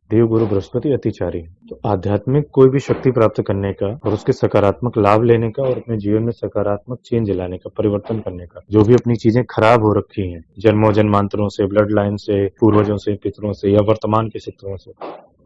देव गुरु बृहस्पति अतिचारी है। तो आध्यात्मिक कोई भी शक्ति प्राप्त करने का और उसके सकारात्मक लाभ लेने का और अपने जीवन में सकारात्मक चेंज लाने का, परिवर्तन करने का, जो भी अपनी चीजें खराब हो रखी हैं जन्मों जन्मांतरों से, ब्लड लाइन से, पूर्वजों से, पितरों से या वर्तमान के शत्रुओं से,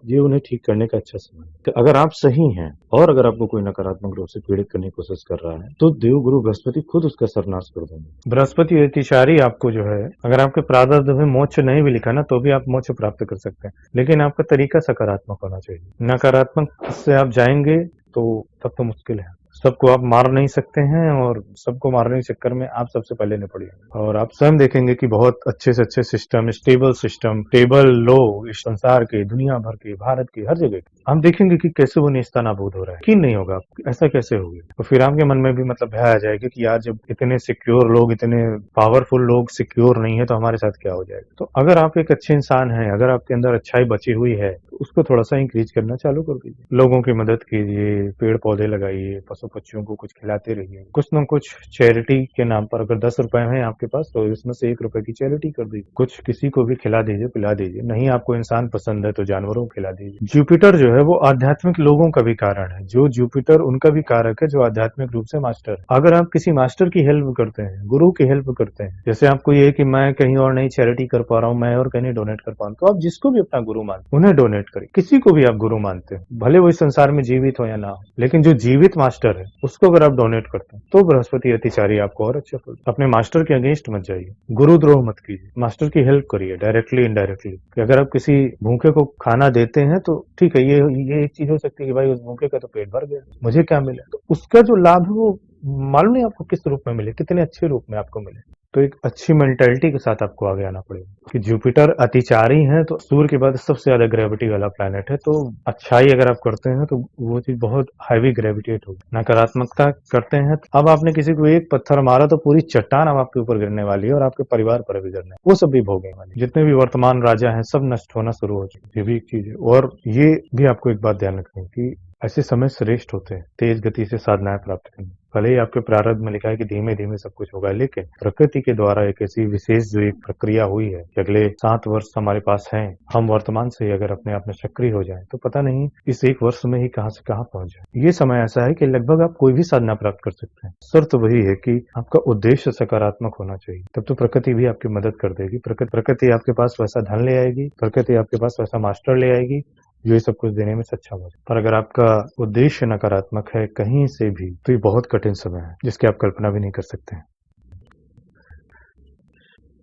ये उन्हें ठीक करने का अच्छा समय है। तो अगर आप सही हैं और अगर आपको कोई नकारात्मक रूप से पीड़ित करने की कोशिश कर रहा है तो देव गुरु बृहस्पति खुद उसका सर्वनाश कर देंगे। बृहस्पति अतिचारी आपको जो है, अगर आपके प्रारब्ध में मोक्ष नहीं भी लिखा ना तो भी आप मोक्ष प्राप्त कर सकते हैं, लेकिन आपका तरीका सकारात्मक होना चाहिए। नकारात्मक से आप जाएंगे तो तब तो मुश्किल है। सबको आप मार नहीं सकते हैं और सबको मारने के चक्कर में आप सबसे पहले न पड़िए, और आप स्वयं देखेंगे कि बहुत अच्छे से अच्छे सिस्टम, स्टेबल लोग इस संसार के, दुनिया भर के, भारत के हर जगह के, हम देखेंगे कि कैसे वो नेस्तनाबूद हो रहा है। यकीन नहीं होगा ऐसा कैसे हो गया। तो फिर आपके मन में भी मतलब भय आ जाएगा कि यार जब इतने सिक्योर लोग, इतने पावरफुल लोग सिक्योर नहीं है तो हमारे साथ क्या हो जाएगा। तो अगर आप एक अच्छे इंसान हैं, अगर आपके अंदर अच्छाई बची हुई है तो उसको थोड़ा सा इंक्रीज करना चालू कर दीजिए। लोगों की मदद कीजिए, पेड़ पौधे लगाइए, पशु पक्षियों को कुछ खिलाते रहिए। कुछ न कुछ चैरिटी के नाम पर, अगर 10 रुपए हैं आपके पास तो इसमें से 1 रुपए की चैरिटी कर दीजिए। कुछ किसी को भी खिला दीजिए, पिला दीजिए। नहीं आपको इंसान पसंद है तो जानवरों को खिला दीजिए। जुपिटर जो है वो आध्यात्मिक लोगों का भी कारण है। जो जुपिटर उनका भी कारक है जो आध्यात्मिक रूप से मास्टर है। अगर आप किसी मास्टर की हेल्प करते हैं, गुरु की हेल्प करते हैं, जैसे आपको ये कि मैं कहीं और नहीं चैरिटी कर पा रहा हूँ, मैं और कहीं नहीं डोनेट कर पा रहा हूँ, तो आप जिसको भी अपना गुरु मानते उन्हें डोनेट करें। किसी को भी आप गुरु मानते हैं, भले वो इस संसार में जीवित हो या ना हो, लेकिन जो जीवित मास्टर है उसको अगर आप डोनेट करते हैं तो बृहस्पति अतिचारी आपको और अच्छा फल। अपने मास्टर के अगेंस्ट मत जाइए, गुरुद्रोह मत कीजिए, मास्टर की हेल्प करिए डायरेक्टली इनडायरेक्टली। अगर आप किसी भूखे को खाना देते हैं तो ठीक है, ये एक चीज हो सकती है कि भाई उस भूखे का तो पेट भर गया, मुझे क्या मिला। तो उसका जो लाभ है वो मालूम नहीं आपको किस रूप में मिले, कितने अच्छे रूप में आपको मिले। तो एक अच्छी मेंटालिटी के साथ आपको आगे आना पड़ेगा कि जुपिटर अतिचारी है तो सूर्य के बाद सबसे ज्यादा ग्रेविटी वाला प्लैनेट है। तो अच्छाई अगर आप करते हैं तो वो चीज बहुत हैवी ग्रेविटेट होगी। नकारात्मकता करते हैं तो अब आपने किसी को एक पत्थर मारा तो पूरी चट्टान अब आपके ऊपर गिरने वाली है और आपके परिवार पर भी गिरने, वो सब भी भोगने वाली। जितने भी वर्तमान राजा हैं सब नष्ट होना शुरू हो चुके, ये भी एक चीज है। और ये भी आपको एक बात ध्यान रखनी है कि ऐसे समय श्रेष्ठ होते हैं तेज गति से साधनाएं प्राप्त करने। भले ही आपके प्रारब्ध में लिखा है कि धीमे धीमे सब कुछ होगा, लेकिन प्रकृति के द्वारा एक ऐसी विशेष जो एक प्रक्रिया हुई है कि अगले 7 वर्ष हमारे पास हैं, हम वर्तमान से अगर अपने आप में सक्रिय हो जाएं तो पता नहीं इस 1 वर्ष में ही कहां से कहां पहुंच जाए। ये समय ऐसा है कि लगभग आप कोई भी साधना प्राप्त कर सकते हैं। शर्त वही है कि आपका उद्देश्य सकारात्मक होना चाहिए, तब तो प्रकृति भी आपकी मदद कर देगी। प्रकृति आपके पास वैसा धन ले आएगी, प्रकृति आपके पास वैसा मास्टर ले आएगी जो ये सब कुछ देने में सक्षम हो। पर अगर आपका उद्देश्य नकारात्मक है कहीं से भी तो ये बहुत कठिन समय है जिसकी आप कल्पना भी नहीं कर सकते हैं।